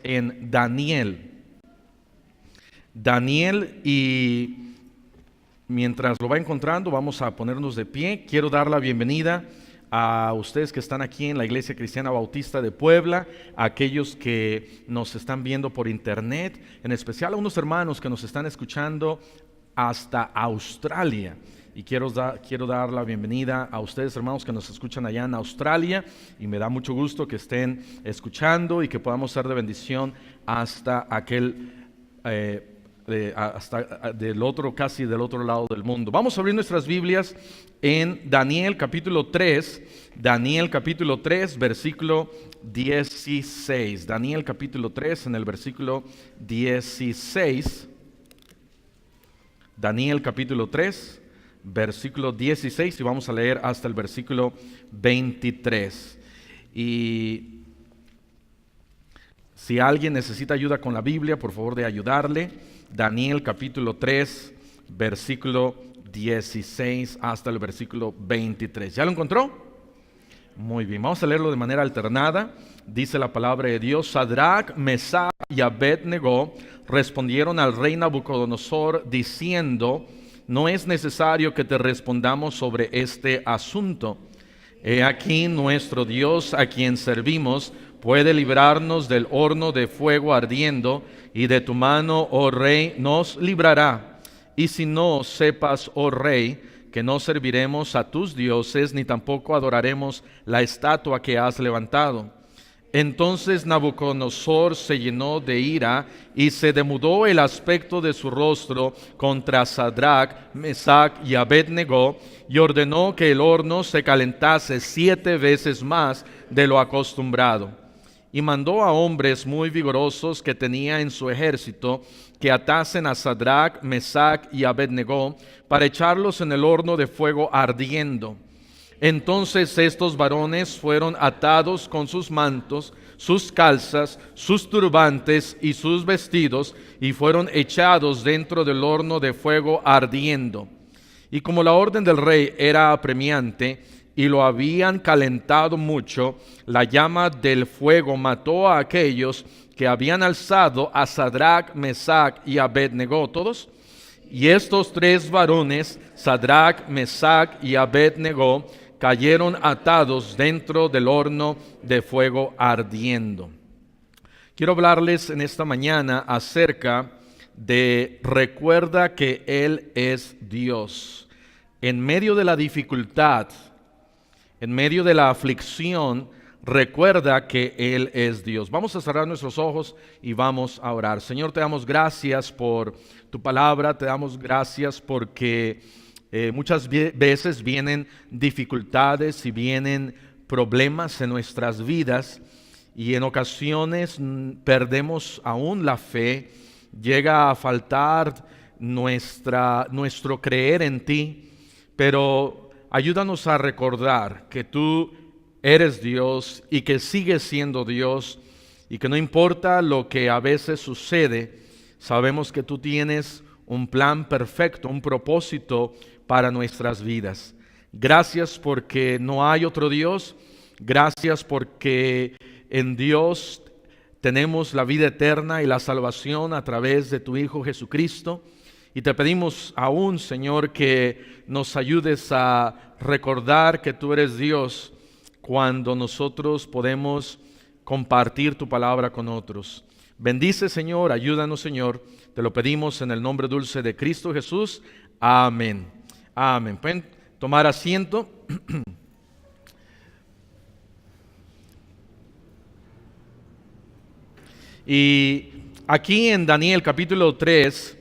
en Daniel. Daniel, y mientras lo va encontrando, vamos a ponernos de pie. Quiero dar la bienvenida a ustedes que están aquí en la Iglesia Cristiana Bautista de Puebla, a aquellos que nos están viendo por internet, en especial a unos hermanos que nos están escuchando hasta Australia. Y quiero dar la bienvenida a ustedes, hermanos, que nos escuchan allá en Australia, y me da mucho gusto que estén escuchando y que podamos ser de bendición hasta casi del otro lado del mundo. Vamos a abrir nuestras Biblias en Daniel capítulo 3, versículo 16. Daniel capítulo 3 en el versículo 16. Daniel capítulo 3, versículo 16, y vamos a leer hasta el versículo 23. Y si alguien necesita ayuda con la Biblia, por favor de ayudarle. Daniel capítulo 3, versículo 16 hasta el versículo 23. ¿Ya lo encontró? Muy bien, vamos a leerlo de manera alternada. Dice la palabra de Dios: Sadrach, Mesach y Abed-Nego respondieron al rey Nabucodonosor diciendo: no es necesario que te respondamos sobre este asunto. He aquí nuestro Dios, a quien servimos, puede librarnos del horno de fuego ardiendo, y de tu mano, oh rey, nos librará. Y si no, sepas, oh rey, que no serviremos a tus dioses, ni tampoco adoraremos la estatua que has levantado. Entonces Nabucodonosor se llenó de ira y se demudó el aspecto de su rostro contra Sadrach, Mesach y Abed-Nego, y ordenó que el horno se calentase 7 veces más de lo acostumbrado. Y mandó a hombres muy vigorosos que tenía en su ejército que atasen a Sadrach, Mesach y Abed-Nego para echarlos en el horno de fuego ardiendo. Entonces estos varones fueron atados con sus mantos, sus calzas, sus turbantes y sus vestidos, y fueron echados dentro del horno de fuego ardiendo. Y como la orden del rey era apremiante y lo habían calentado mucho, la llama del fuego mató a aquellos que habían alzado a Sadrach, Mesach y Abed-Nego. ¿Todos? Y estos 3 varones, Sadrach, Mesach y Abed-Nego, cayeron atados dentro del horno de fuego ardiendo. Quiero hablarles en esta mañana acerca de recuerda que Él es Dios. En medio de la dificultad, en medio de la aflicción, recuerda que Él es Dios. Vamos a cerrar nuestros ojos y vamos a orar. Señor, te damos gracias por tu palabra, te damos gracias porque muchas veces vienen dificultades y vienen problemas en nuestras vidas, y en ocasiones perdemos aún la fe, llega a faltar nuestro creer en ti, pero ayúdanos a recordar que tú eres Dios y que sigues siendo Dios, y que no importa lo que a veces sucede, sabemos que tú tienes un plan perfecto, un propósito para nuestras vidas. Gracias porque no hay otro Dios. Gracias porque en Dios tenemos la vida eterna y la salvación a través de tu Hijo Jesucristo. Y te pedimos aún, Señor, que nos ayudes a recordar que tú eres Dios cuando nosotros podemos compartir tu palabra con otros. Bendice, Señor, ayúdanos, Señor. Te lo pedimos en el nombre dulce de Cristo Jesús. Amén. Amén. Pueden tomar asiento. Y aquí en Daniel capítulo 3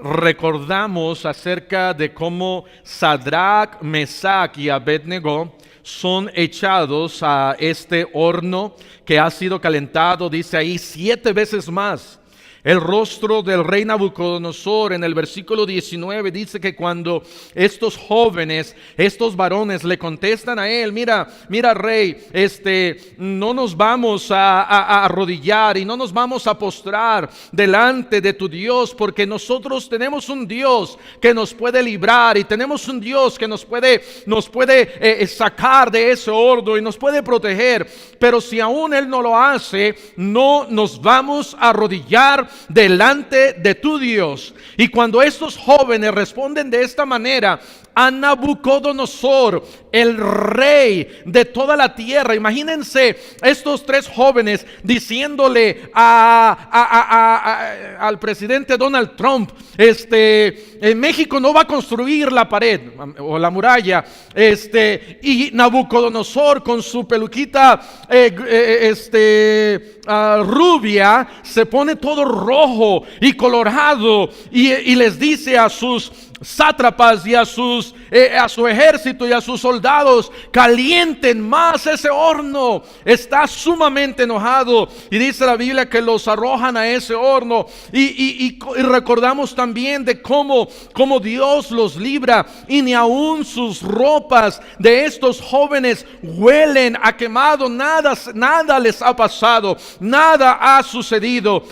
recordamos acerca de cómo Sadrach, Mesach y Abed-Nego son echados a este horno que ha sido calentado, dice ahí, 7 veces más. el rostro del rey Nabucodonosor. En el versículo 19 dice que cuando estos jóvenes, estos varones le contestan a él: mira rey, no nos vamos a arrodillar y no nos vamos a postrar delante de tu Dios, porque nosotros tenemos un Dios que nos puede librar y tenemos un Dios que nos puede sacar de ese horno y nos puede proteger. Pero si aún Él no lo hace, no nos vamos a arrodillar delante de tu Dios. Y cuando estos jóvenes responden de esta manera a Nabucodonosor, el rey de toda la tierra, imagínense estos tres jóvenes diciéndole al presidente Donald Trump: en México no va a construir la pared o la muralla, y Nabucodonosor con su peluquita rubia se pone todo rojo y colorado y les dice a sus sátrapas y a su ejército y a sus soldados: calienten más ese horno. Está sumamente enojado y dice la Biblia que los arrojan a ese horno. Y recordamos también de cómo Dios los libra, y ni aún sus ropas de estos jóvenes huelen a quemado. Nada les ha pasado, nada ha sucedido.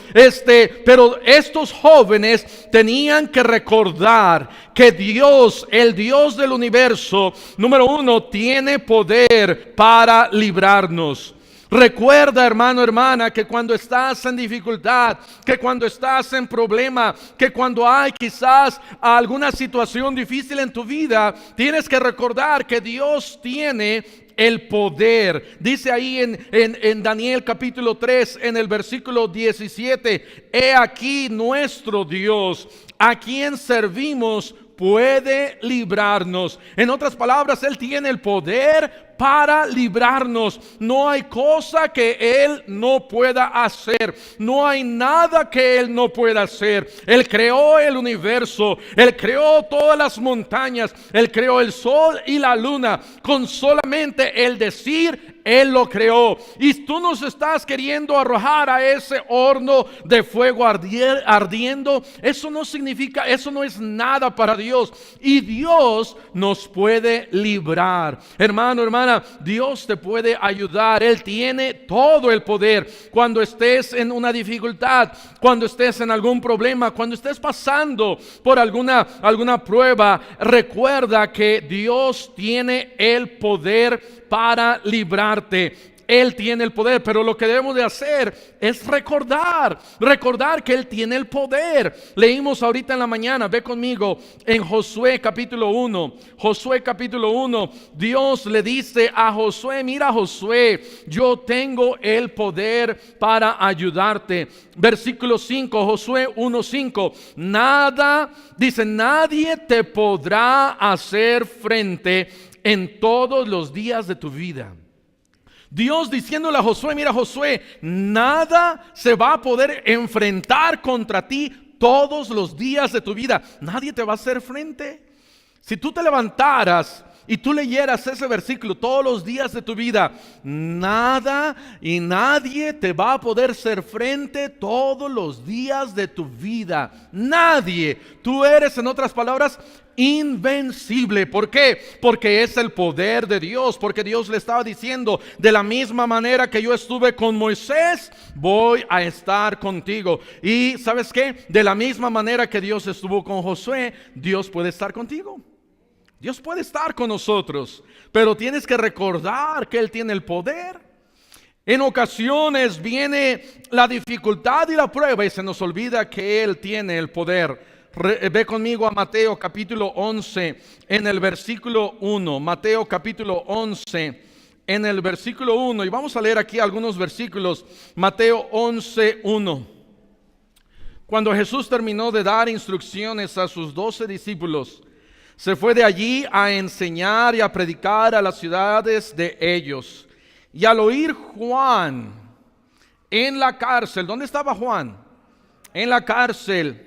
Pero estos jóvenes tenían que recordar que Dios, el Dios del universo, número uno, tiene poder para librarnos. Recuerda, hermano, hermana, que cuando estás en dificultad, que cuando estás en problema, que cuando hay quizás alguna situación difícil en tu vida, tienes que recordar que Dios tiene el poder. Dice ahí en Daniel capítulo 3, en el versículo 17: he aquí nuestro Dios, a quien servimos, puede librarnos. En otras palabras, Él tiene el poder para librarnos. No hay cosa que Él no pueda hacer. No hay nada que Él no pueda hacer. Él creó el universo. Él creó todas las montañas. Él creó el sol y la luna. Con solamente el decir, Él lo creó. Y tú nos estás queriendo arrojar a ese horno de fuego ardiendo. Eso no significa, eso no es nada para Dios. Y Dios nos puede librar. Hermano, hermana, Dios te puede ayudar. Él tiene todo el poder. Cuando estés en una dificultad, cuando estés en algún problema, cuando estés pasando por alguna prueba, recuerda que Dios tiene el poder para librarte. Él tiene el poder, pero lo que debemos de hacer es recordar que Él tiene el poder. Leímos ahorita en la mañana, ve conmigo en Josué capítulo 1. Josué capítulo 1, Dios le dice a Josué: mira, Josué, yo tengo el poder para ayudarte. Versículo 5, Josué 1:5, nadie te podrá hacer frente en todos los días de tu vida. Dios diciéndole a Josué: mira, Josué, nada se va a poder enfrentar contra ti todos los días de tu vida. Nadie te va a hacer frente. Si tú te levantaras y tú leyeras ese versículo todos los días de tu vida, nada y nadie te va a poder hacer frente todos los días de tu vida. Nadie. Tú eres, en otras palabras, invencible. ¿Por qué? Porque es el poder de Dios. Porque Dios le estaba diciendo: de la misma manera que yo estuve con Moisés, voy a estar contigo. Y ¿sabes qué? De la misma manera que Dios estuvo con Josué, Dios puede estar contigo. Dios puede estar con nosotros, pero tienes que recordar que Él tiene el poder. En ocasiones viene la dificultad y la prueba y se nos olvida que Él tiene el poder. Ve conmigo a Mateo capítulo 11 en el versículo 1. Mateo capítulo 11 en el versículo 1. Y vamos a leer aquí algunos versículos. Mateo 11:1. Cuando Jesús terminó de dar instrucciones a sus 12 discípulos, se fue de allí a enseñar y a predicar a las ciudades de ellos. Y al oír Juan en la cárcel, ¿dónde estaba Juan? En la cárcel,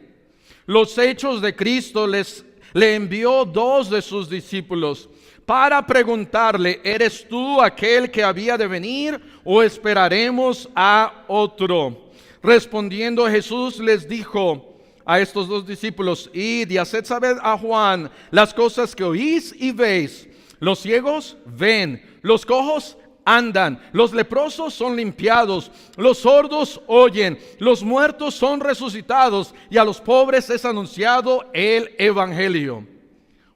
los hechos de Cristo, le envió 2 de sus discípulos para preguntarle: ¿eres tú aquel que había de venir o esperaremos a otro? Respondiendo Jesús les dijo a estos dos discípulos: id y haced saber a Juan las cosas que oís y veis. Los ciegos ven, los cojos andan, los leprosos son limpiados, los sordos oyen, los muertos son resucitados, y a los pobres es anunciado el evangelio.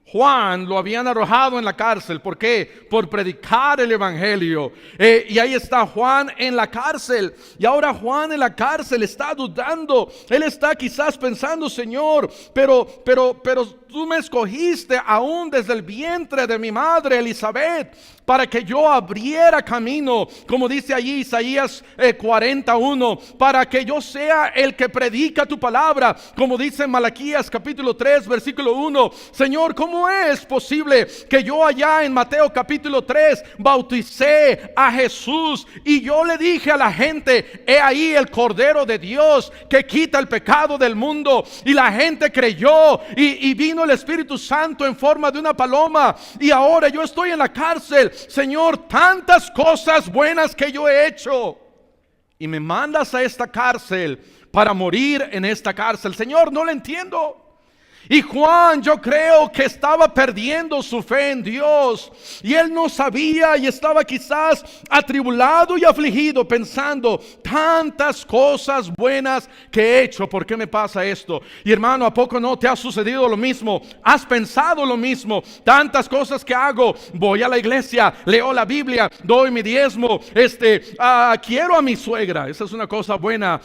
Juan lo habían arrojado en la cárcel. ¿Por qué? Por predicar el evangelio. Y ahí está Juan en la cárcel. Y ahora Juan en la cárcel está dudando. Él está quizás pensando: Señor, pero tú me escogiste aún desde el vientre de mi madre Elizabeth para que yo abriera camino, como dice allí Isaías 41, para que yo sea el que predica tu palabra, como dice Malaquías capítulo 3 versículo 1. Señor, ¿cómo es posible que yo allá en Mateo capítulo 3 bauticé a Jesús y yo le dije a la gente: he ahí el Cordero de Dios que quita el pecado del mundo? Y la gente creyó y vino el Espíritu Santo en forma de una paloma, y ahora yo estoy en la cárcel. Señor, tantas cosas buenas que yo he hecho, y me mandas a esta cárcel para morir en esta cárcel. Señor, no lo entiendo. Y Juan, yo creo que estaba perdiendo su fe en Dios, y él no sabía, y estaba quizás atribulado y afligido, pensando: tantas cosas buenas que he hecho, ¿por qué me pasa esto? Y hermano, ¿a poco no te ha sucedido lo mismo? ¿Has pensado lo mismo? Tantas cosas que hago: voy a la iglesia, leo la Biblia, doy mi diezmo, quiero a mi suegra, esa es una cosa buena,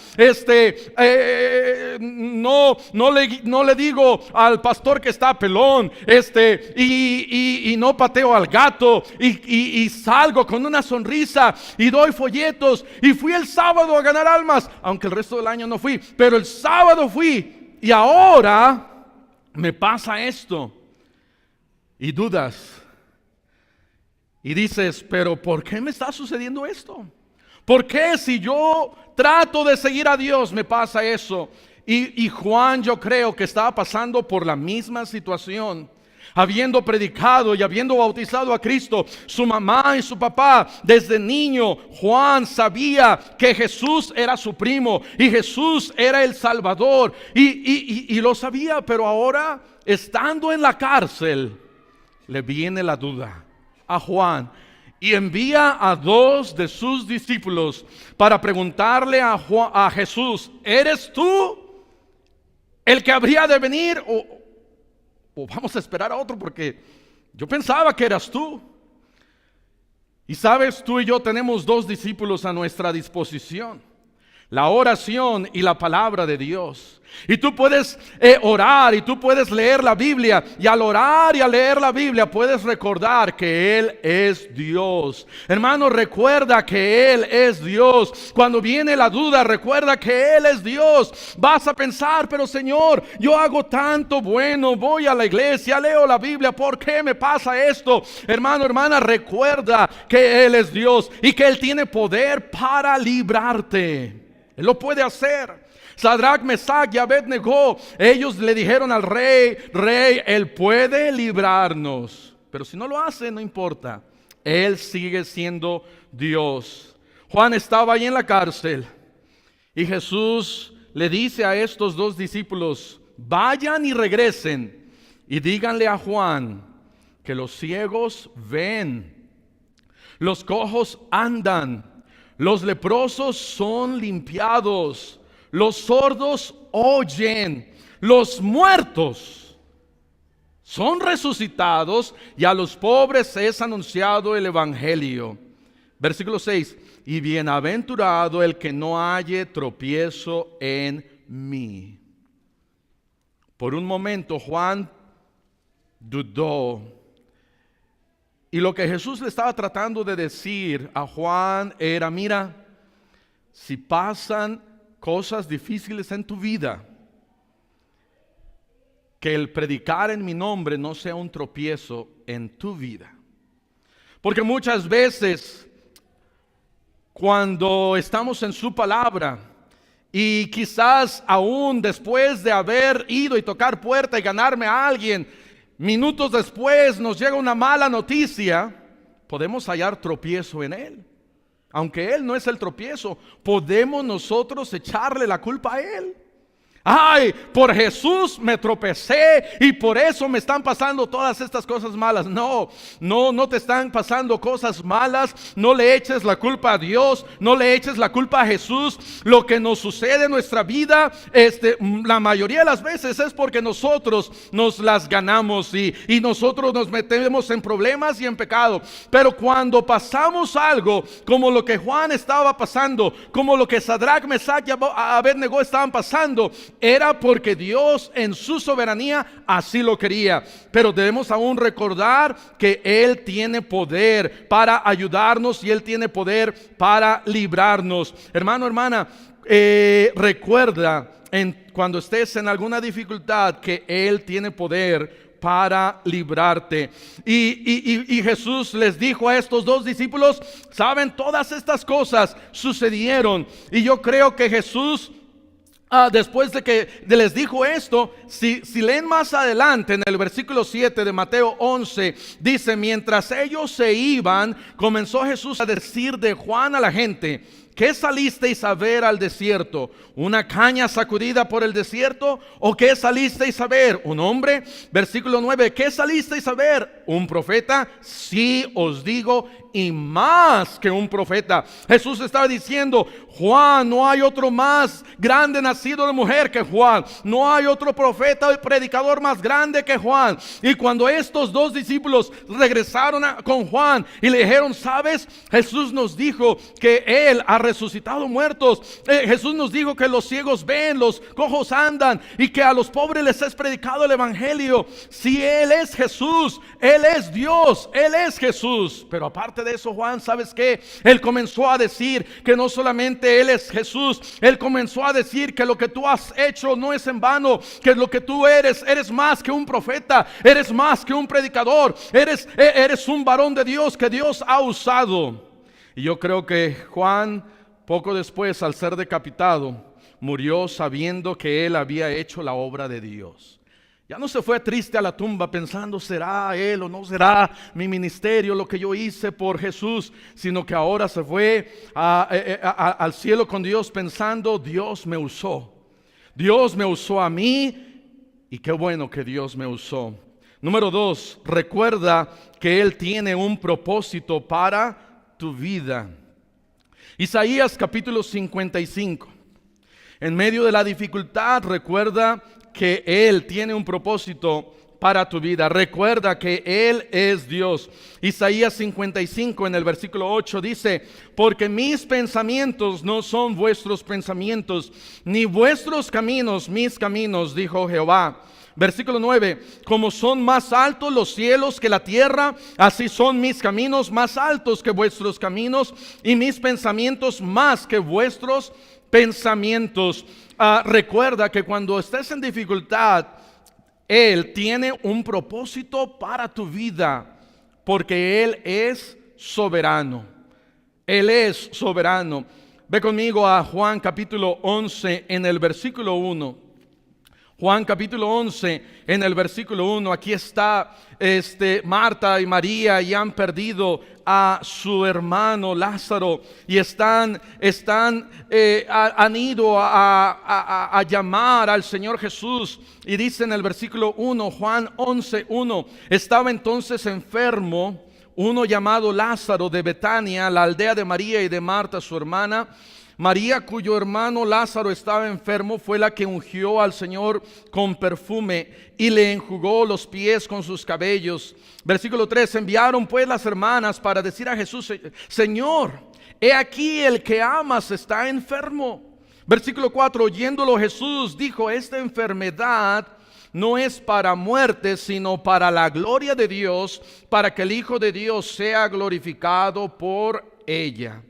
no le digo al pastor que está pelón, y no pateo al gato, y salgo con una sonrisa y doy folletos, y fui el sábado a ganar almas, aunque el resto del año no fui, pero el sábado fui, y ahora me pasa esto. Y dudas y dices: pero ¿por qué me está sucediendo esto? ¿Por qué si yo trato de seguir a Dios me pasa eso? Y Juan, yo creo que estaba pasando por la misma situación. Habiendo predicado y habiendo bautizado a Cristo, su mamá y su papá, desde niño, Juan sabía que Jesús era su primo y Jesús era el Salvador, y lo sabía. Pero ahora, estando en la cárcel, le viene la duda a Juan, y envía a dos de sus discípulos para preguntarle a Jesús: ¿eres tú el que habría de venir, o vamos a esperar a otro? Porque yo pensaba que eras tú. Y sabes, tú y yo tenemos dos discípulos a nuestra disposición: la oración y la palabra de Dios. Y tú puedes orar, y tú puedes leer la Biblia, y al orar y al leer la Biblia puedes recordar que Él es Dios. Hermano, recuerda que Él es Dios. Cuando viene la duda, recuerda que Él es Dios. Vas a pensar: pero Señor, yo hago tanto bueno, voy a la iglesia, leo la Biblia, ¿por qué me pasa esto? Hermano, hermana, recuerda que Él es Dios y que Él tiene poder para librarte. Él lo puede hacer. Sadrach, Mesach y Abednego, ellos le dijeron al rey: Rey, Él puede librarnos. Pero si no lo hace, no importa, Él sigue siendo Dios. Juan estaba ahí en la cárcel, y Jesús le dice a estos dos discípulos: vayan y regresen y díganle a Juan que los ciegos ven, los cojos andan, los leprosos son limpiados, los sordos oyen, los muertos son resucitados, y a los pobres es anunciado el evangelio. Versículo 6: y bienaventurado el que no halle tropiezo en mí. Por un momento Juan dudó, y lo que Jesús le estaba tratando de decir a Juan era: mira, si pasan cosas difíciles en tu vida, que el predicar en mi nombre no sea un tropiezo en tu vida. Porque muchas veces, cuando estamos en su palabra, y quizás aún después de haber ido y tocar puerta y ganarme a alguien, minutos después nos llega una mala noticia, podemos hallar tropiezo en Él. Aunque Él no es el tropiezo, podemos nosotros echarle la culpa a Él. Ay, por Jesús me tropecé y por eso me están pasando todas estas cosas malas. No te están pasando cosas malas. No le eches la culpa a Dios, no le eches la culpa a Jesús. Lo que nos sucede en nuestra vida, la mayoría de las veces es porque nosotros nos las ganamos y nosotros nos metemos en problemas y en pecado. Pero cuando pasamos algo como lo que Juan estaba pasando, como lo que Sadrach, Mesach y Abednego estaban pasando, era porque Dios en su soberanía así lo quería. Pero debemos aún recordar que Él tiene poder para ayudarnos y Él tiene poder para librarnos. Hermano, hermana, recuerda cuando estés en alguna dificultad que Él tiene poder para librarte. Y Jesús les dijo a estos dos discípulos, saben, todas estas cosas sucedieron. Y yo creo que Jesús, después de que les dijo esto, si leen más adelante en el versículo 7 de Mateo 11, dice: mientras ellos se iban, comenzó Jesús a decir de Juan a la gente: ¿qué salisteis a ver al desierto? ¿Una caña sacudida por el desierto? ¿O qué salisteis a ver? ¿Un hombre? Versículo 9, ¿qué salisteis a ver? ¿Un profeta? Sí, os digo, y más que un profeta. Jesús estaba diciendo: Juan, no hay otro más grande nacido de mujer que Juan. No hay otro profeta y predicador más grande que Juan. Y cuando estos dos discípulos regresaron con Juan y le dijeron: ¿sabes? Jesús nos dijo que Él ha resucitado muertos. Jesús nos dijo que los ciegos ven, los cojos andan y que a los pobres les es predicado el evangelio. Si Él es Jesús, Él es Dios, Él es Jesús. Pero aparte de eso, Juan, ¿sabes qué? Él comenzó a decir que no solamente Él es Jesús, Él comenzó a decir que lo que tú has hecho no es en vano, que lo que tú eres más que un profeta, eres más que un predicador, eres un varón de Dios que Dios ha usado. Y yo creo que Juan, poco después, al ser decapitado, murió sabiendo que él había hecho la obra de Dios. Ya no se fue triste a la tumba pensando: ¿será él o no será mi ministerio lo que yo hice por Jesús? Sino que ahora se fue al cielo con Dios pensando: Dios me usó. Dios me usó a mí y qué bueno que Dios me usó. Número 2, recuerda que Él tiene un propósito para tu vida. Isaías capítulo 55. En medio de la dificultad, recuerda que Él tiene un propósito para tu vida. Recuerda que Él es Dios. Isaías 55 en el versículo 8 dice: porque mis pensamientos no son vuestros pensamientos, ni vuestros caminos mis caminos, dijo Jehová. Versículo 9, como son más altos los cielos que la tierra, así son mis caminos más altos que vuestros caminos, y mis pensamientos más que vuestros pensamientos. Recuerda que cuando estés en dificultad, Él tiene un propósito para tu vida, porque Él es soberano. Él es soberano. Ve conmigo a Juan capítulo 11 en el versículo 1. Juan capítulo 11 en el versículo 1. Aquí está Marta y María, y han perdido a su hermano Lázaro, y han ido a llamar al Señor Jesús. Y dice en el versículo 1, Juan 11:1, estaba entonces enfermo uno llamado Lázaro de Betania, la aldea de María y de Marta su hermana. María, cuyo hermano Lázaro estaba enfermo, fue la que ungió al Señor con perfume y le enjugó los pies con sus cabellos. Versículo 3, enviaron pues las hermanas para decir a Jesús: Señor, he aquí el que amas está enfermo. Versículo 4, oyéndolo Jesús dijo: esta enfermedad no es para muerte, sino para la gloria de Dios, para que el Hijo de Dios sea glorificado por ella.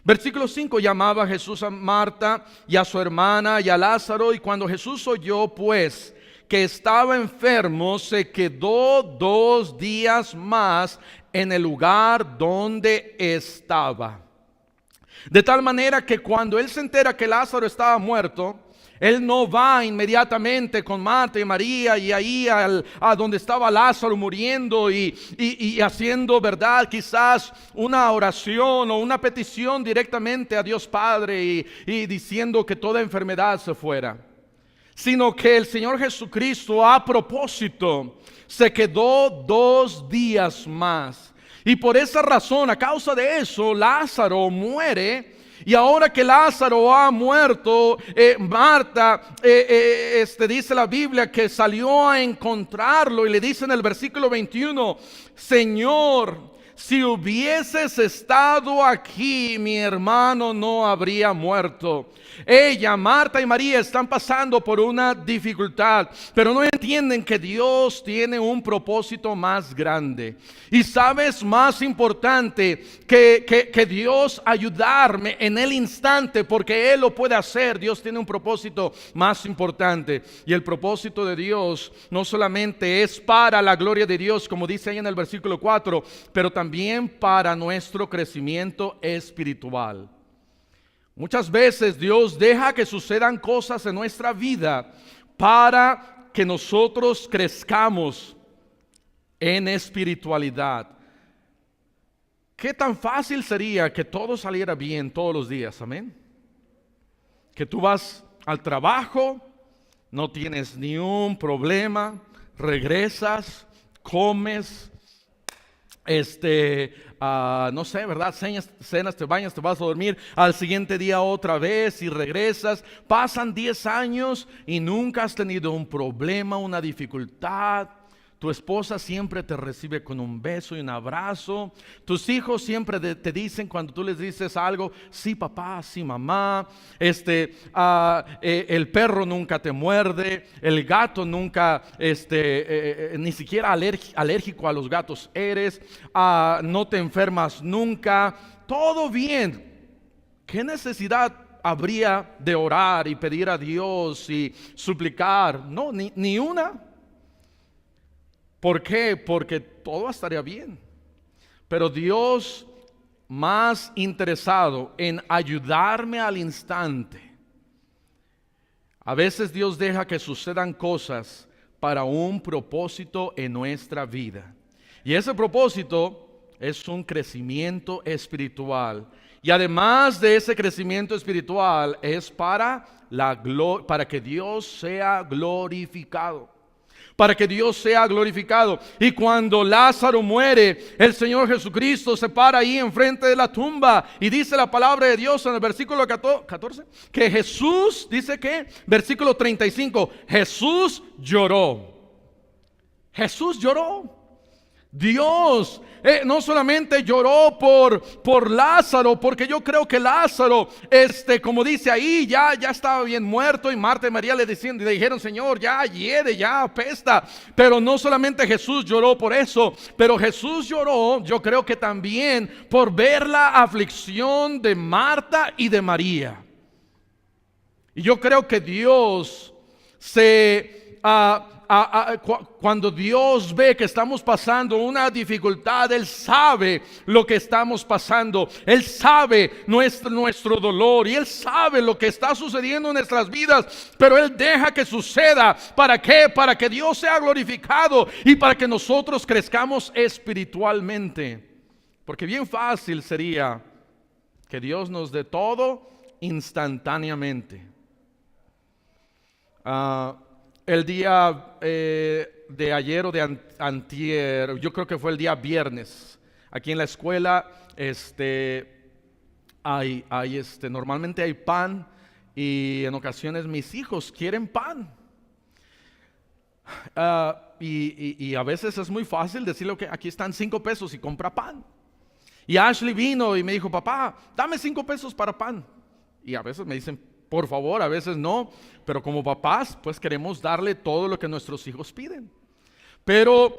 Versículo 5, llamaba Jesús a Marta y a su hermana y a Lázaro, y cuando Jesús oyó pues que estaba enfermo, se quedó 2 días más en el lugar donde estaba. De tal manera que cuando él se entera que Lázaro estaba muerto, Él no va inmediatamente con Marta y María y ahí a donde estaba Lázaro muriendo y haciendo, ¿verdad?, quizás una oración o una petición directamente a Dios Padre y diciendo que toda enfermedad se fuera. Sino que el Señor Jesucristo, a propósito, se quedó 2 días más. Y por esa razón, a causa de eso, Lázaro muere. Y ahora que Lázaro ha muerto, Marta, dice la Biblia que salió a encontrarlo y le dice en el versículo 21, Señor, si hubieses estado aquí, mi hermano no habría muerto. Ella, Marta y María están pasando por una dificultad, pero no entienden que Dios tiene un propósito más grande. Y sabes, más importante que Dios ayudarme en el instante, porque Él lo puede hacer. Dios tiene un propósito más importante. Y el propósito de Dios no solamente es para la gloria de Dios, como dice ahí en el versículo 4, pero también para nuestro crecimiento espiritual. Muchas veces Dios deja que sucedan cosas en nuestra vida para que nosotros crezcamos en espiritualidad. ¿Qué tan fácil sería que todo saliera bien todos los días? Amén. Que tú vas al trabajo, no tienes ni un problema, regresas, comes, no sé, ¿verdad? Cenas, te bañas, te vas a dormir, al siguiente día otra vez y regresas. Pasan 10 años y nunca has tenido un problema, una dificultad. Tu esposa siempre te recibe con un beso y un abrazo. Tus hijos siempre te dicen cuando tú les dices algo, sí papá, sí mamá. El perro nunca te muerde. El gato nunca, ni siquiera alérgico a los gatos eres. No te enfermas nunca. Todo bien. ¿Qué necesidad habría de orar y pedir a Dios y suplicar? No, ni una. ¿Por qué? Porque todo estaría bien. Pero Dios, más interesado en ayudarme al instante. A veces Dios deja que sucedan cosas para un propósito en nuestra vida. Y ese propósito es un crecimiento espiritual. Y además de ese crecimiento espiritual es para que Dios sea glorificado. Para que Dios sea glorificado. Y cuando Lázaro muere, el Señor Jesucristo se para ahí enfrente de la tumba y dice la palabra de Dios en el versículo 14 que Jesús, dice que, versículo 35, Jesús lloró. Jesús lloró. Dios no solamente lloró por Lázaro, porque yo creo que Lázaro, como dice ahí, ya estaba bien muerto, y Marta y María le dijeron, Señor, ya hiede, ya apesta. Pero no solamente Jesús lloró por eso, pero Jesús lloró, yo creo que también por ver la aflicción de Marta y de María. Y yo creo que Dios cuando Dios ve que estamos pasando una dificultad, Él sabe lo que estamos pasando. Él sabe nuestro dolor y Él sabe lo que está sucediendo en nuestras vidas. Pero Él deja que suceda. ¿Para qué? Para que Dios sea glorificado y para que nosotros crezcamos espiritualmente. Porque bien fácil sería que Dios nos dé todo instantáneamente. El día de ayer o de antier, yo creo que fue el día viernes, aquí en la escuela, normalmente hay pan, y en ocasiones mis hijos quieren pan. Y a veces es muy fácil decirle que aquí están 5 pesos y compra pan. Y Ashley vino y me dijo, papá, dame 5 pesos para pan. Y a veces me dicen, por favor, a veces no, pero como papás, pues queremos darle todo lo que nuestros hijos piden. Pero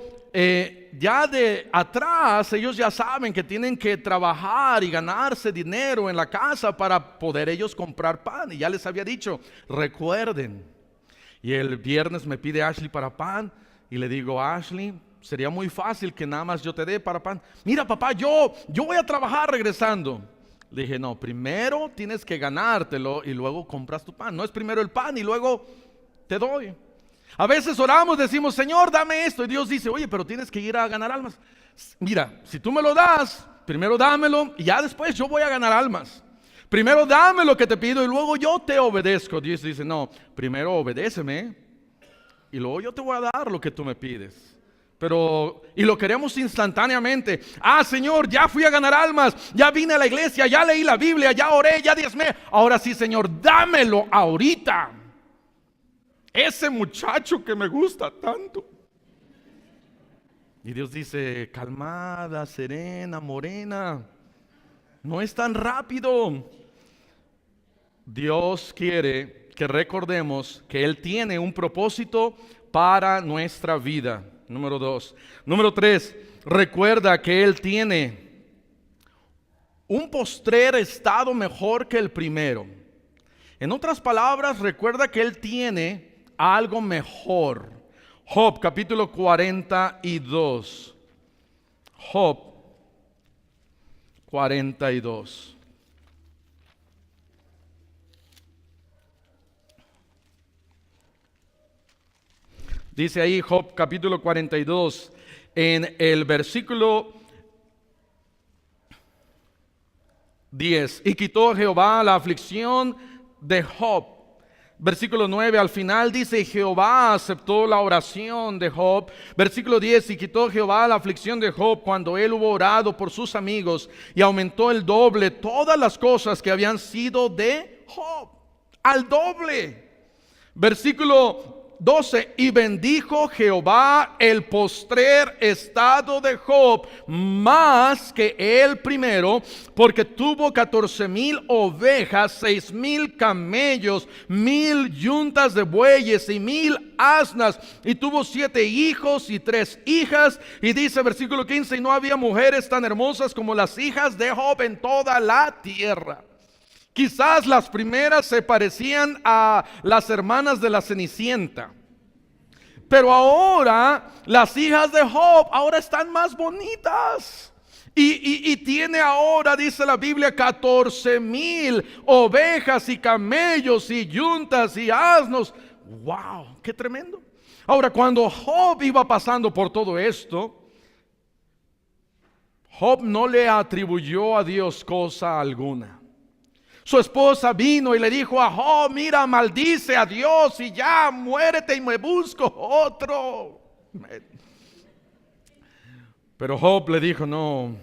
ya de atrás, ellos ya saben que tienen que trabajar y ganarse dinero en la casa para poder ellos comprar pan. Y ya les había dicho, recuerden. Y el viernes me pide Ashley para pan, y le digo, Ashley, sería muy fácil que nada más yo te dé para pan. Mira, papá, yo voy a trabajar regresando. Le dije, no, primero tienes que ganártelo y luego compras tu pan. No es primero el pan y luego te doy. A veces oramos, decimos, Señor, dame esto. Y Dios dice, oye, pero tienes que ir a ganar almas. Mira, si tú me lo das, primero dámelo y ya después yo voy a ganar almas. Primero dame lo que te pido y luego yo te obedezco. Dios dice, no, primero obedéceme y luego yo te voy a dar lo que tú me pides. Y lo queremos instantáneamente. Señor, ya fui a ganar almas, ya vine a la iglesia, ya leí la Biblia, ya oré, ya diezmé. Ahora sí, Señor, dámelo ahorita. Ese muchacho que me gusta tanto. Y Dios dice, calmada, serena, morena, no es tan rápido. Dios quiere que recordemos que Él tiene un propósito para nuestra vida. Número 2. Número 3, recuerda que Él tiene un postrer estado mejor que el primero. En otras palabras, recuerda que Él tiene algo mejor. Job capítulo 42. Job 42. Dice ahí Job capítulo 42 en el versículo 10. Y quitó Jehová la aflicción de Job. Versículo 9 al final dice, Jehová aceptó la oración de Job. Versículo 10, y quitó Jehová la aflicción de Job cuando él hubo orado por sus amigos, y aumentó el doble todas las cosas que habían sido de Job. Al doble. Versículo 12, y bendijo Jehová el postrer estado de Job más que el primero, porque tuvo 14,000 ovejas, 6,000 camellos, 1,000 yuntas de bueyes y 1,000 asnas, y tuvo 7 hijos y 3 hijas. Y dice versículo 15, y no había mujeres tan hermosas como las hijas de Job en toda la tierra. Quizás las primeras se parecían a las hermanas de la Cenicienta, pero ahora las hijas de Job ahora están más bonitas. Y tiene ahora, dice la Biblia, 14,000 ovejas y camellos y yuntas y asnos. ¡Wow! ¡Qué tremendo! Ahora, cuando Job iba pasando por todo esto, Job no le atribuyó a Dios cosa alguna. Su esposa vino y le dijo a Job, mira, maldice a Dios y ya, muérete y me busco otro. Pero Job le dijo, no,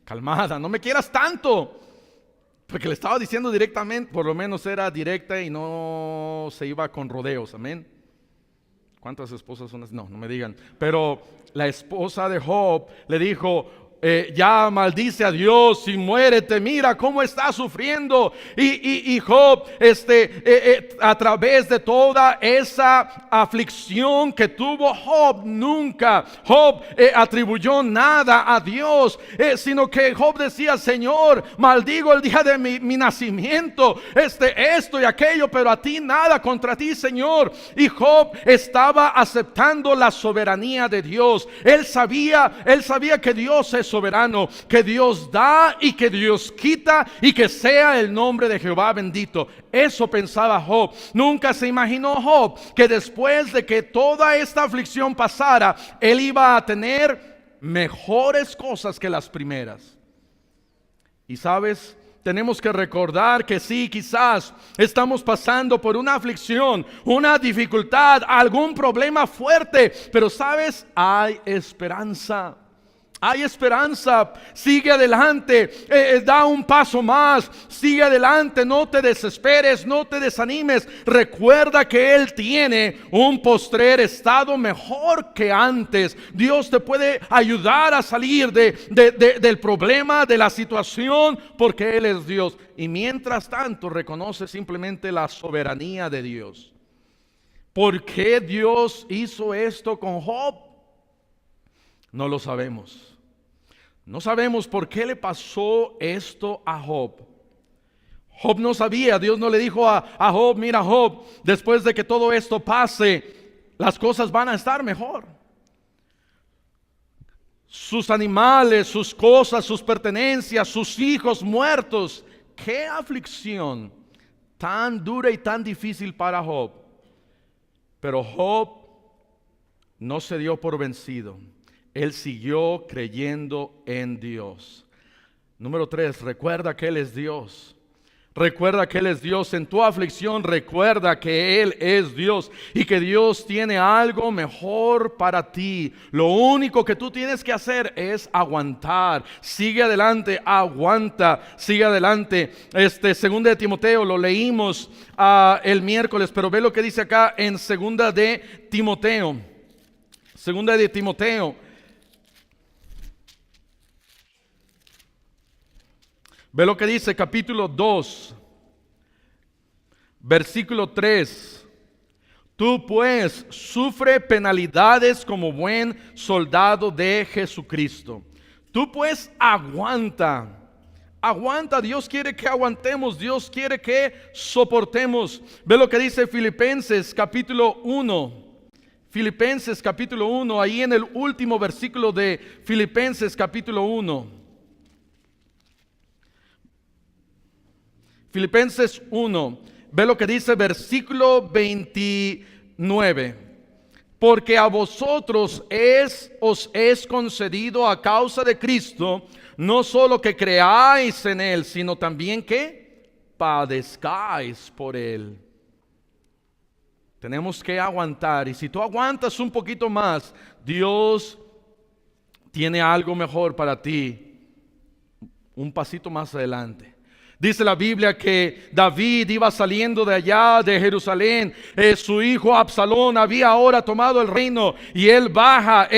calmada, no me quieras tanto. Porque le estaba diciendo directamente, por lo menos era directa y no se iba con rodeos, amén. ¿Cuántas esposas son así? No me digan. Pero la esposa de Job le dijo, ya maldice a Dios y muérete, mira cómo está sufriendo. Y Job, a través de toda esa aflicción que tuvo Job, nunca Job atribuyó nada a Dios, sino que Job decía, Señor, maldigo el día de mi nacimiento, esto y aquello, pero a ti nada, contra ti, Señor. Y Job estaba aceptando la soberanía de Dios. Él sabía que Dios es soberano, que Dios da y que Dios quita, y que sea el nombre de Jehová bendito. Eso pensaba Job. Nunca se imaginó Job que después de que toda esta aflicción pasara, él iba a tener mejores cosas que las primeras. Y sabes, tenemos que recordar que sí, quizás estamos pasando por una aflicción, una dificultad, algún problema fuerte, pero sabes, hay esperanza. Hay esperanza, sigue adelante, da un paso más, sigue adelante, no te desesperes, no te desanimes. Recuerda que Él tiene un postrer estado mejor que antes. Dios te puede ayudar a salir del problema, de la situación, porque Él es Dios. Y mientras tanto reconoce simplemente la soberanía de Dios. ¿Por qué Dios hizo esto con Job? No lo sabemos. No sabemos por qué le pasó esto a Job. Job no sabía. Dios no le dijo a Job, mira Job, después de que todo esto pase, las cosas van a estar mejor. sus animales, sus cosas, sus pertenencias, sus hijos muertos. ¡Qué aflicción tan dura y tan difícil para Job! Pero Job no se dio por vencido. Él siguió creyendo en Dios. Número 3, recuerda que Él es Dios. Recuerda que Él es Dios. En tu aflicción recuerda que Él es Dios y que Dios tiene algo mejor para ti. Lo único que tú tienes que hacer es aguantar. Sigue adelante, aguanta, sigue adelante. Segunda de Timoteo, lo leímos el miércoles, pero ve lo que dice acá en Segunda de Timoteo. Segunda de Timoteo. Ve lo que dice capítulo 2, versículo 3. Tú pues sufre penalidades como buen soldado de Jesucristo. Tú pues aguanta. Aguanta, Dios quiere que aguantemos, Dios quiere que soportemos. Ve lo que dice Filipenses capítulo 1. Filipenses capítulo 1, ahí en el último versículo de Filipenses capítulo 1. Filipenses 1, ve lo que dice versículo 29. Porque a vosotros os es concedido a causa de Cristo, no solo que creáis en Él, sino también que padezcáis por Él. Tenemos que aguantar, y si tú aguantas un poquito más, Dios tiene algo mejor para ti, un pasito más adelante. Dice la Biblia que David iba saliendo de allá de Jerusalén. Su hijo Absalón había ahora tomado el reino y él baja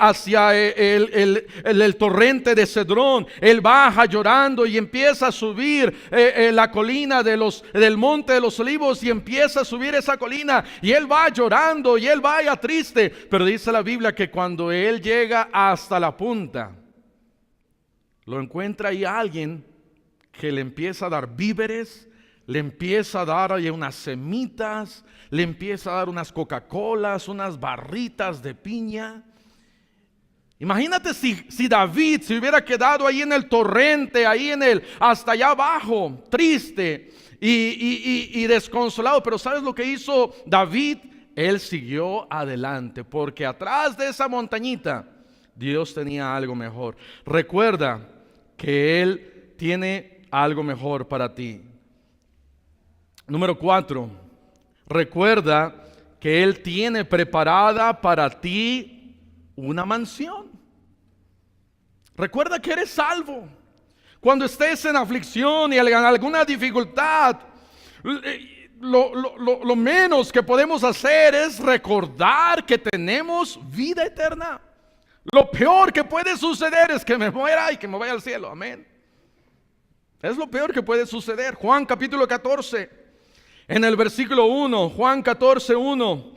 hacia el torrente de Cedrón. Él baja llorando y empieza a subir la colina del monte de los olivos, y empieza a subir esa colina, y él va llorando y él vaya triste. Pero dice la Biblia que cuando él llega hasta la punta, lo encuentra ahí alguien que le empieza a dar víveres, le empieza a dar ahí unas semitas, le empieza a dar unas Coca-Colas, unas barritas de piña. Imagínate si David se hubiera quedado ahí en el torrente, ahí hasta allá abajo, triste y desconsolado. Pero ¿sabes lo que hizo David? Él siguió adelante, porque atrás de esa montañita Dios tenía algo mejor. Recuerda que Él tiene algo mejor para ti. Número 4, recuerda que Él tiene preparada para ti una mansión. Recuerda que eres salvo. Cuando estés en aflicción y en alguna dificultad, lo menos que podemos hacer es recordar que tenemos vida eterna. Lo peor que puede suceder es que me muera y que me vaya al cielo. Amén. Es lo peor que puede suceder. Juan capítulo 14, en el versículo 1, Juan 14, 1,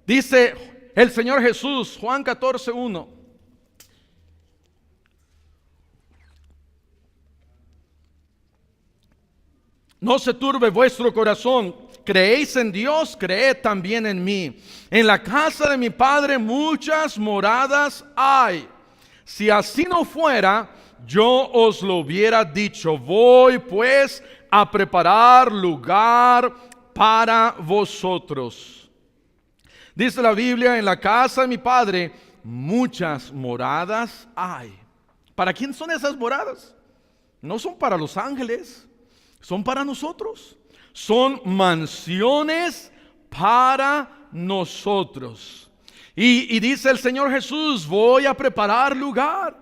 dice el Señor Jesús, Juan 14, 1. No se turbe vuestro corazón. Creéis en Dios, creed también en mí. En la casa de mi Padre muchas moradas hay. Si así no fuera, yo os lo hubiera dicho. Voy pues a preparar lugar para vosotros. Dice la Biblia, en la casa de mi Padre muchas moradas hay. ¿Para quién son esas moradas? No son para los ángeles, son para nosotros. Son mansiones para nosotros. Y dice el Señor Jesús, voy a preparar lugar.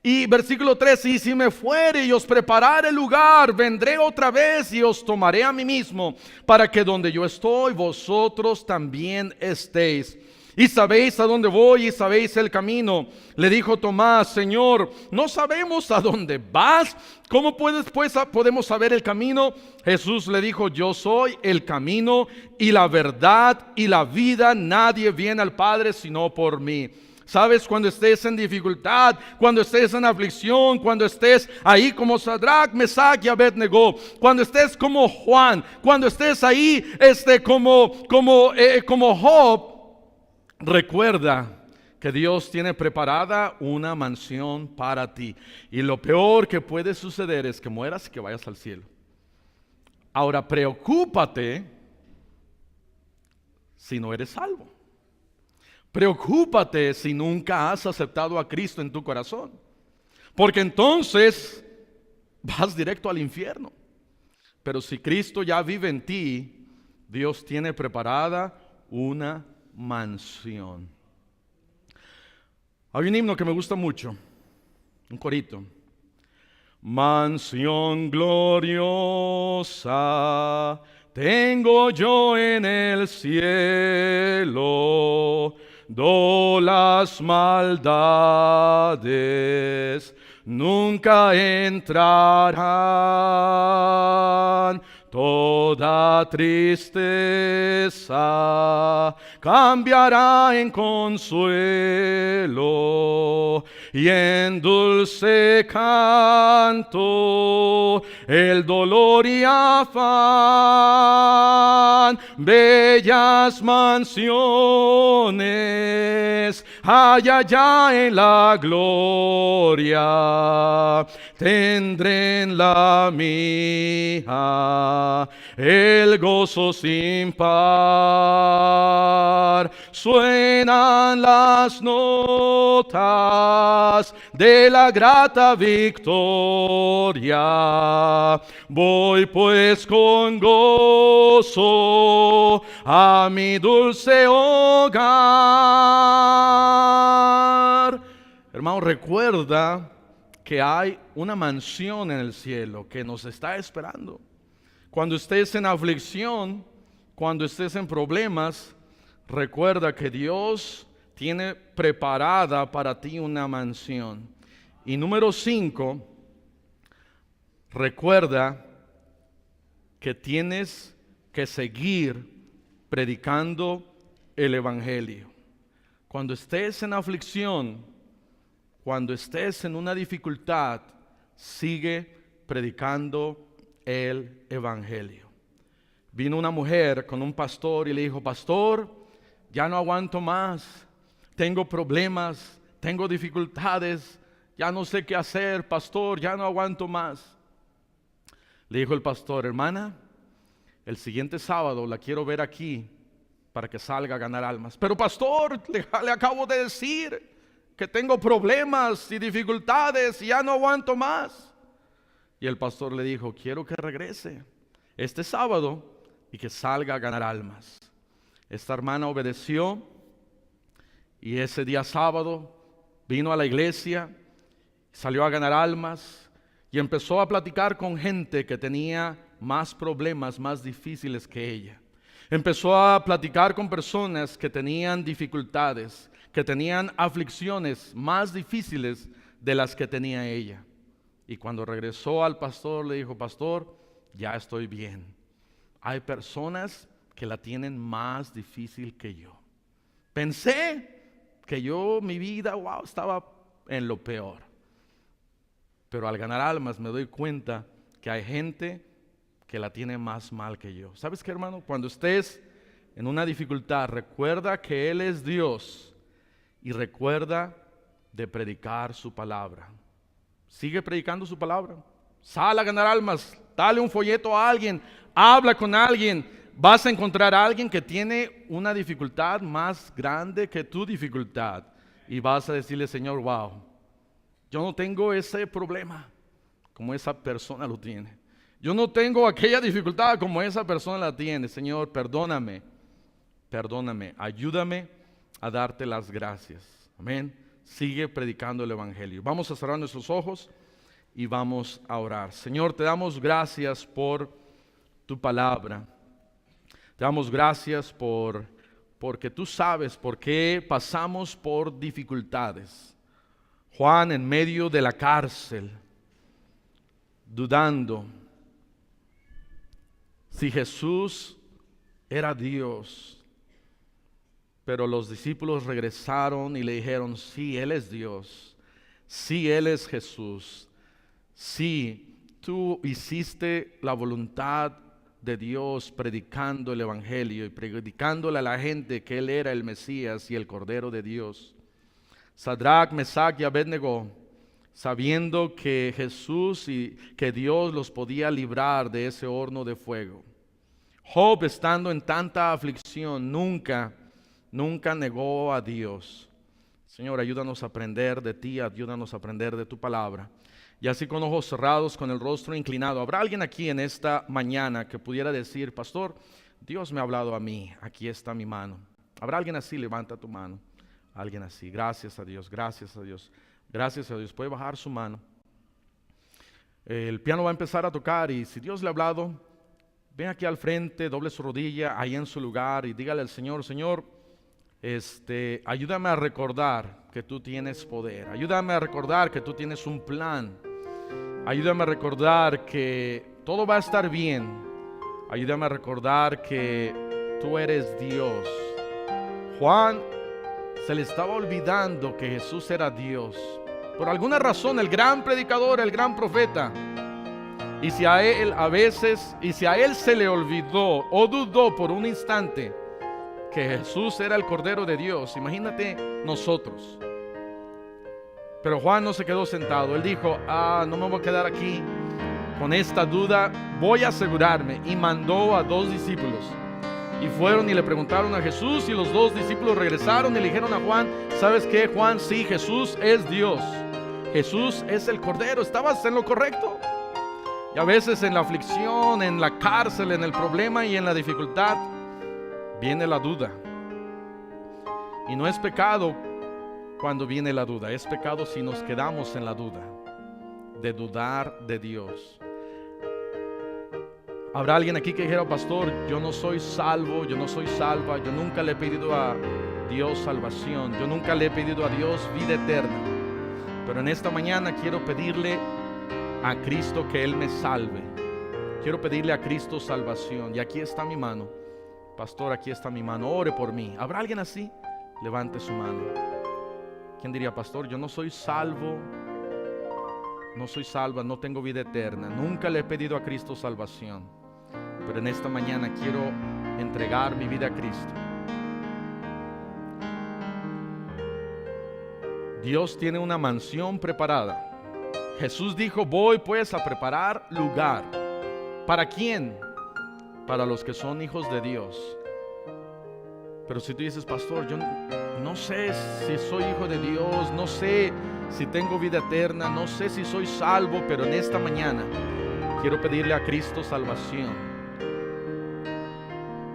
Y versículo 3, y si me fuere y os preparare lugar, vendré otra vez y os tomaré a mí mismo, para que donde yo estoy, vosotros también estéis. Y sabéis a dónde voy y sabéis el camino. Le dijo Tomás, Señor, no sabemos a dónde vas. ¿Cómo podemos saber el camino? Jesús le dijo, yo soy el camino y la verdad y la vida. Nadie viene al Padre sino por mí. Sabes, cuando estés en dificultad, cuando estés en aflicción, cuando estés ahí como Sadrach, Mesach y Abednego, cuando estés como Juan, cuando estés ahí como Job, recuerda que Dios tiene preparada una mansión para ti. Y lo peor que puede suceder es que mueras y que vayas al cielo. Ahora, preocúpate si no eres salvo. Preocúpate si nunca has aceptado a Cristo en tu corazón. Porque entonces vas directo al infierno. Pero si Cristo ya vive en ti, Dios tiene preparada una mansión. Hay un himno que me gusta mucho, un corito. Mansión gloriosa tengo yo en el cielo, do las maldades nunca entrarán. Toda tristeza cambiará en consuelo y en dulce canto el dolor y afán. Bellas mansiones hay allá en la gloria, tendré en la mía el gozo sin par. Suenan las notas de la grata victoria. Voy pues con gozo a mi dulce hogar. Hermano, recuerda que hay una mansión en el cielo que nos está esperando. Cuando estés en aflicción, cuando estés en problemas, recuerda que Dios tiene preparada para ti una mansión. Y número 5, recuerda que tienes que seguir predicando el evangelio. Cuando estés en aflicción, cuando estés en una dificultad, sigue predicando el evangelio. Vino una mujer con un pastor y le dijo: pastor, ya no aguanto más, tengo problemas, tengo dificultades, ya no sé qué hacer, pastor, ya no aguanto más. Le dijo el pastor: hermana, el siguiente sábado la quiero ver aquí para que salga a ganar almas. Pero pastor, le acabo de decir que tengo problemas y dificultades y ya no aguanto más. Y el pastor le dijo: quiero que regrese este sábado y que salga a ganar almas. Esta hermana obedeció y ese día sábado vino a la iglesia, salió a ganar almas y empezó a platicar con gente que tenía más problemas, más difíciles que ella. Empezó a platicar con personas que tenían dificultades, que tenían aflicciones más difíciles de las que tenía ella. Y cuando regresó al pastor, le dijo: pastor, ya estoy bien. Hay personas que la tienen más difícil que yo. Pensé que mi vida, estaba en lo peor. Pero al ganar almas me doy cuenta que hay gente que la tiene más mal que yo. ¿Sabes qué, hermano? Cuando estés en una dificultad, recuerda que Él es Dios y recuerda de predicar su palabra. Sigue predicando su palabra. Sal a ganar almas. Dale un folleto a alguien. Habla con alguien. Vas a encontrar a alguien que tiene una dificultad más grande que tu dificultad. Y vas a decirle: Señor, wow, yo no tengo ese problema como esa persona lo tiene. Yo no tengo aquella dificultad como esa persona la tiene. Señor, perdóname. Perdóname. Ayúdame a darte las gracias. Amén. Sigue predicando el evangelio. Vamos a cerrar nuestros ojos y vamos a orar. Señor, te damos gracias por tu palabra. Te damos gracias porque tú sabes por qué pasamos por dificultades. Juan, en medio de la cárcel, dudando si Jesús era Dios. Pero los discípulos regresaron y le dijeron: sí, Él es Dios, sí, Él es Jesús, sí, tú hiciste la voluntad de Dios predicando el evangelio y predicándole a la gente que Él era el Mesías y el Cordero de Dios. Sadrach, Mesach y Abednego, sabiendo que Jesús y que Dios los podía librar de ese horno de fuego. Job, estando en tanta aflicción, nunca negó a Dios. Señor, ayúdanos a aprender de ti, ayúdanos a aprender de tu palabra. Y así con ojos cerrados, con el rostro inclinado, ¿habrá alguien aquí en esta mañana que pudiera decir, pastor, Dios me ha hablado a mí, aquí está mi mano? ¿Habrá alguien así? Levanta tu mano. Alguien así. Gracias a Dios, gracias a Dios, gracias a Dios. Puede bajar su mano. El piano va a empezar a tocar y si Dios le ha hablado, ven aquí al frente, doble su rodilla ahí en su lugar y dígale al Señor, Señor, ayúdame a recordar que tú tienes poder. Ayúdame a recordar que tú tienes un plan. Ayúdame a recordar que todo va a estar bien. Ayúdame a recordar que tú eres Dios. Juan se le estaba olvidando que Jesús era Dios. Por alguna razón, el gran predicador, el gran profeta. Y si a él se le olvidó o dudó por un instante que Jesús era el Cordero de Dios, imagínate nosotros. Pero Juan no se quedó sentado. Él dijo, no me voy a quedar aquí con esta duda, voy a asegurarme. Y mandó a 2 discípulos. Y fueron y le preguntaron a Jesús, y los 2 discípulos regresaron y le dijeron a Juan, ¿sabes qué, Juan? Sí, Jesús es Dios. Jesús es el Cordero. ¿Estabas en lo correcto? Y a veces en la aflicción, en la cárcel, en el problema y en la dificultad, viene la duda. Y no es pecado cuando viene la duda, es pecado si nos quedamos en la duda, de dudar de Dios. ¿Habrá alguien aquí que dijera, pastor, yo no soy salvo, yo no soy salva, yo nunca le he pedido a Dios salvación, yo nunca le he pedido a Dios vida eterna, pero en esta mañana quiero pedirle a Cristo que Él me salve, quiero pedirle a Cristo salvación, y aquí está mi mano, pastor, aquí está mi mano, ore por mí? ¿Habrá alguien así? Levante su mano. ¿Quién diría, pastor, yo no soy salvo, no soy salva, no tengo vida eterna, nunca le he pedido a Cristo salvación, pero en esta mañana quiero entregar mi vida a Cristo? Dios tiene una mansión preparada. Jesús dijo, voy pues a preparar lugar. ¿Para quién? Para los que son hijos de Dios. Pero si tú dices, pastor, yo no sé si soy hijo de Dios, no sé si tengo vida eterna, no sé si soy salvo, pero en esta mañana quiero pedirle a Cristo salvación.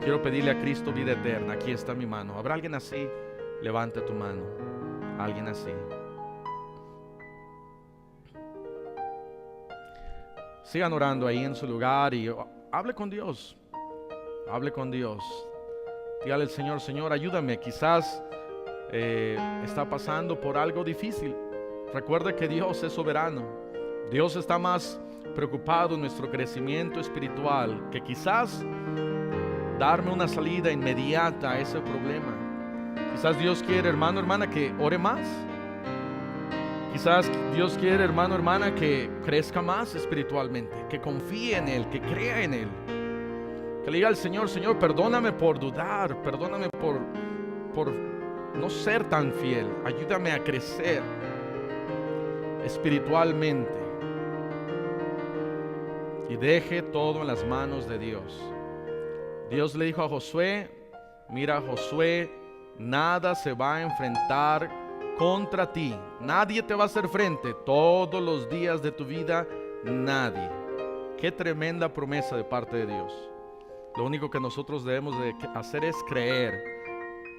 Quiero pedirle a Cristo vida eterna. Aquí está mi mano. ¿Habrá alguien así? Levanta tu mano. Alguien así. Sigan orando ahí en su lugar y hable con Dios. Hable con Dios. Dígale al Señor, Señor, ayúdame. Quizás está pasando por algo difícil. Recuerde que Dios es soberano. Dios está más preocupado en nuestro crecimiento espiritual que quizás darme una salida inmediata a ese problema. Quizás Dios quiere, hermano, hermana, que ore más. Quizás Dios quiere, hermano, hermana, que crezca más espiritualmente, que confíe en Él, que crea en Él. Que le diga al Señor, Señor, perdóname por dudar, perdóname por no ser tan fiel. Ayúdame a crecer espiritualmente. Y deje todo en las manos de Dios. Dios le dijo a Josué, mira, Josué, nada se va a enfrentar contra ti. Nadie te va a hacer frente todos los días de tu vida. Nadie. Qué tremenda promesa de parte de Dios. Lo único que nosotros debemos de hacer es creer,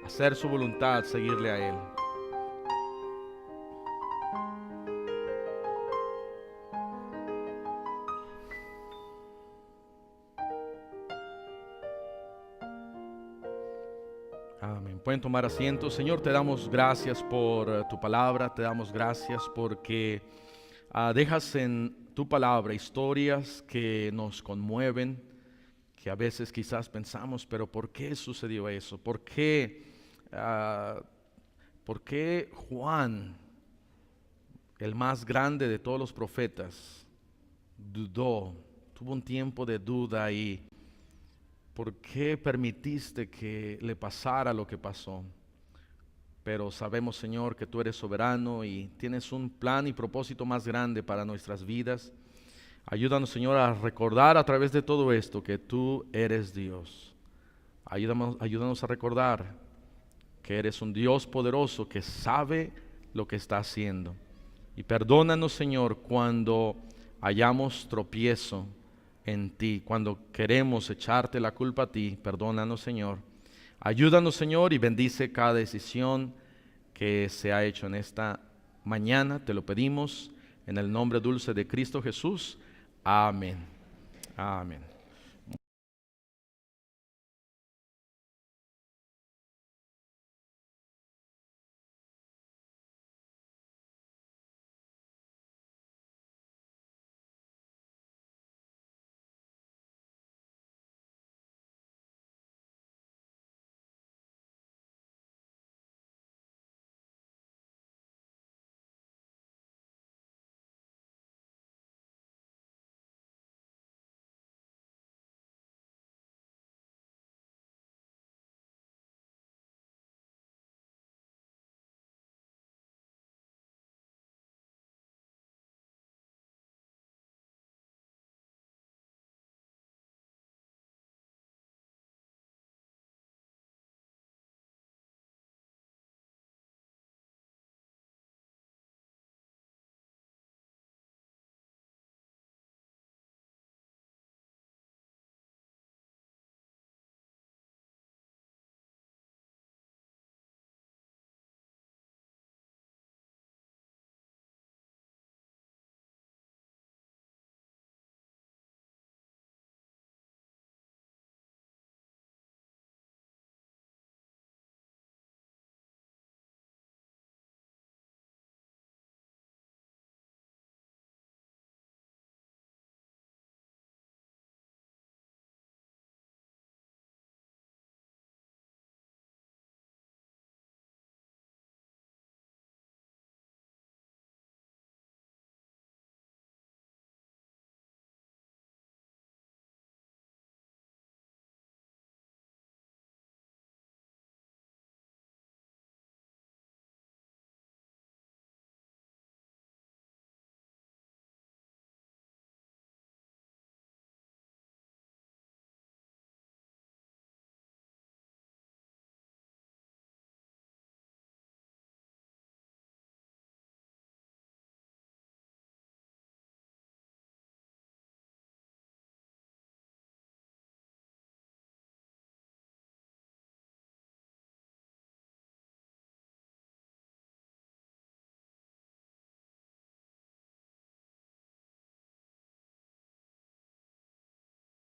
hacer su voluntad, seguirle a Él. Amén. Pueden tomar asiento. Señor, te damos gracias por tu palabra. Te damos gracias porque dejas en tu palabra historias que nos conmueven, que a veces quizás pensamos, pero ¿por qué sucedió eso? ¿Por qué Juan, el más grande de todos los profetas, dudó? Tuvo un tiempo de duda y ¿por qué permitiste que le pasara lo que pasó? pero sabemos, Señor, que tú eres soberano y tienes un plan y propósito más grande para nuestras vidas. Ayúdanos, Señor, a recordar a través de todo esto que tú eres Dios. Ayúdanos a recordar que eres un Dios poderoso que sabe lo que está haciendo. Y perdónanos, Señor, cuando hayamos tropiezo en ti, cuando queremos echarte la culpa a ti. Perdónanos, Señor. Ayúdanos, Señor, y bendice cada decisión que se ha hecho en esta mañana. Te lo pedimos en el nombre dulce de Cristo Jesús. Amén. Amén.